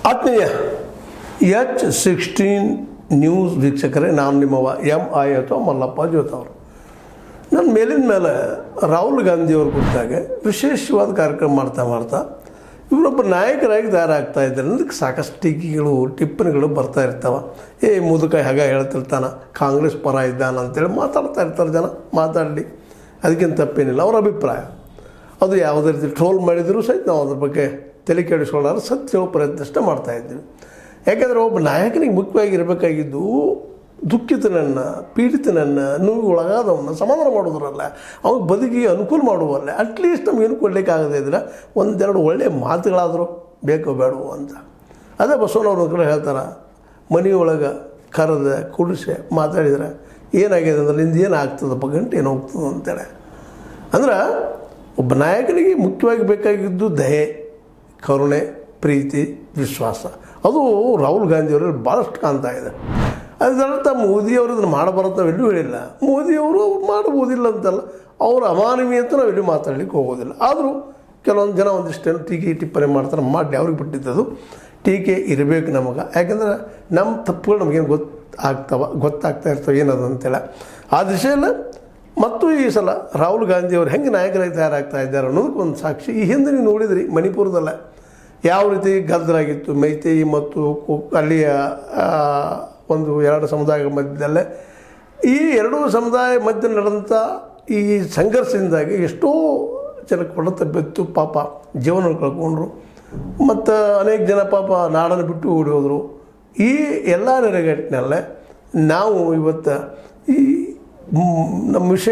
ಆತ್ಮೀಯ H16 news ವೀಕ್ಷಕರೇ, ನಾನು ನಿಮ್ಮವ MI ಅಥವಾ ಮಲ್ಲಪ್ಪ ಜೋತ್ ಅವರು. ನನ್ನ ಮೇಲಿನ ಮೇಲೆ ರಾಹುಲ್ ಗಾಂಧಿಯವ್ರ ಕುರಿತಾಗೆ ವಿಶೇಷವಾದ ಕಾರ್ಯಕ್ರಮ ಮಾಡ್ತಾ ಇವರೊಬ್ಬ ನಾಯಕರಾಗಿ ತಯಾರಾಗ್ತಾ ಇದ್ದಾರೆ ಅನ್ನೋದಕ್ಕೆ ಸಾಕಷ್ಟು ಟೀಕೆಗಳು ಟಿಪ್ಪಣಿಗಳು ಬರ್ತಾ ಇರ್ತಾವೆ. ಮುದುಕ ಹಾಗೆ ಹೇಳ್ತಿರ್ತಾನೆ, ಕಾಂಗ್ರೆಸ್ ಪರ ಇದ್ದಾನೆ ಅಂತೇಳಿ ಮಾತಾಡ್ತಾ ಇರ್ತಾರೆ ಜನ. ಮಾತಾಡಲಿ, ಅದಕ್ಕಿಂತ ತಪ್ಪೇನಿಲ್ಲ. ಅವ್ರ ಅಭಿಪ್ರಾಯ ಅದು ಯಾವುದೇ ರೀತಿ ಟ್ರೋಲ್ ಮಾಡಿದರೂ ಸಹಿತ ನಾವು ಅದ್ರ ಬಗ್ಗೆ ತಲೆ ಕೆಡಿಸ್ಕೊಳ್ಳೋರು ಸತ್ಯ ಹೇಳೋ ಪ್ರಯತ್ನ ಮಾಡ್ತಾಯಿದ್ದೀವಿ. ಯಾಕೆಂದರೆ ಒಬ್ಬ ನಾಯಕನಿಗೆ ಮುಖ್ಯವಾಗಿ ಇರಬೇಕಾಗಿದ್ದು ದುಃಖಿತನನ್ನು, ಪೀಡಿತನನ್ನು, ನೋವಿಗೊಳಗಾದವನ್ನ ಸಮಾಧಾನ ಮಾಡೋದ್ರಲ್ಲ, ಅವ್ನಿಗೆ ಬದುಕಿಗೆ ಅನುಕೂಲ ಮಾಡುವಲ್ಲ. ಅಟ್ಲೀಸ್ಟ್ ನಮಗೇನು ಕೊಡಲಿಕ್ಕಾಗದೇ ಇದ್ರೆ ಒಂದೆರಡು ಒಳ್ಳೆಯ ಮಾತುಗಳಾದರೂ ಬೇಕೋ ಬೇಡವೋ ಅಂತ. ಅದೇ ಬಸವನವ್ರ ಕಡೆ ಹೇಳ್ತಾರೆ, ಮನೆಯೊಳಗೆ ಕರೆದ ಕುಡಿಸಿ ಮಾತಾಡಿದ್ರೆ ಏನಾಗಿದೆ ಅಂದ್ರೆ ನಿಂದು ಏನಾಗ್ತದಪ್ಪ, ಗಂಟೆ ಏನು ಹೋಗ್ತದೆ ಅಂತೇಳಿ. ಅಂದ್ರೆ ಒಬ್ಬ ನಾಯಕನಿಗೆ ಮುಖ್ಯವಾಗಿ ಬೇಕಾಗಿದ್ದು ದಯೆ, ಕರುಣೆ, ಪ್ರೀತಿ, ವಿಶ್ವಾಸ. ಅದು ರಾಹುಲ್ ಗಾಂಧಿಯವರಲ್ಲಿ ಭಾಳಷ್ಟು ಕಾಣ್ತಾ ಇದೆ. ಅದರರ್ಥ ಮೋದಿಯವರು ಇದನ್ನು ಮಾಡಬಾರದು ನಾವೆಲ್ಲೂ ಹೇಳಿಲ್ಲ. ಮೋದಿಯವರು ಮಾಡ್ಬೋದಿಲ್ಲ ಅಂತಲ್ಲ, ಅವ್ರ ಅಮಾನವೀಯತೆ ನಾವೆಲ್ಲೂ ಮಾತಾಡಲಿಕ್ಕೆ ಹೋಗೋದಿಲ್ಲ. ಆದರೂ ಕೆಲವೊಂದು ಜನ ಒಂದಿಷ್ಟೇನು ಟೀಕೆ ಟಿಪ್ಪಣಿ ಮಾಡ್ತಾರೆ, ಮಾಡಿ ಅವ್ರಿಗೆ ಬಿಟ್ಟಿದ್ದದು. ಟೀಕೆ ಇರಬೇಕು ನಮಗೆ, ಯಾಕೆಂದ್ರೆ ನಮ್ಮ ತಪ್ಪುಗಳು ನಮಗೇನು ಗೊತ್ತಾಗ್ತಾ ಇರ್ತವೆ ಏನದು ಅಂತೇಳಿ. ಆ ದಿಶೆಯಲ್ಲಿ ಮತ್ತು ಈ ಸಲ ರಾಹುಲ್ ಗಾಂಧಿಯವರು ಹೆಂಗೆ ನಾಯಕರಾಗಿ ತಯಾರಾಗ್ತಾ ಇದ್ದಾರೆ ಅನ್ನೋದಕ್ಕೆ ಒಂದು ಸಾಕ್ಷಿ. ಈ ಹಿಂದೆ ನೀವು ನೋಡಿದ್ರಿ ಮಣಿಪುರದಲ್ಲ ಯಾವ ರೀತಿ ಗದ್ದಲಾಗಿತ್ತು. ಮೈತೈ ಮತ್ತು ಅಲ್ಲಿಯ ಒಂದು ಎರಡು ಸಮುದಾಯಗಳ ಮಧ್ಯದಲ್ಲೇ, ಈ ಎರಡೂ ಸಮುದಾಯ ಮಧ್ಯೆ ನಡೆದಂಥ ಈ ಸಂಘರ್ಷದಿಂದಾಗಿ ಎಷ್ಟೋ ಜನಕ್ಕೆ ಹೊಡೆತ ಬಿತ್ತು. ಪಾಪ ಜೀವನ ಕಳ್ಕೊಂಡ್ರು, ಮತ್ತು ಅನೇಕ ಜನ ಪಾಪ ನಾಡನ್ನು ಬಿಟ್ಟು ಓಡಿ ಹೋದರು. ಈ ಎಲ್ಲ ನೆರೆಗಟ್ಟಿನಲ್ಲೇ ನಾವು ಇವತ್ತು ಈ ನಮ್ಮ ವಿಷಯ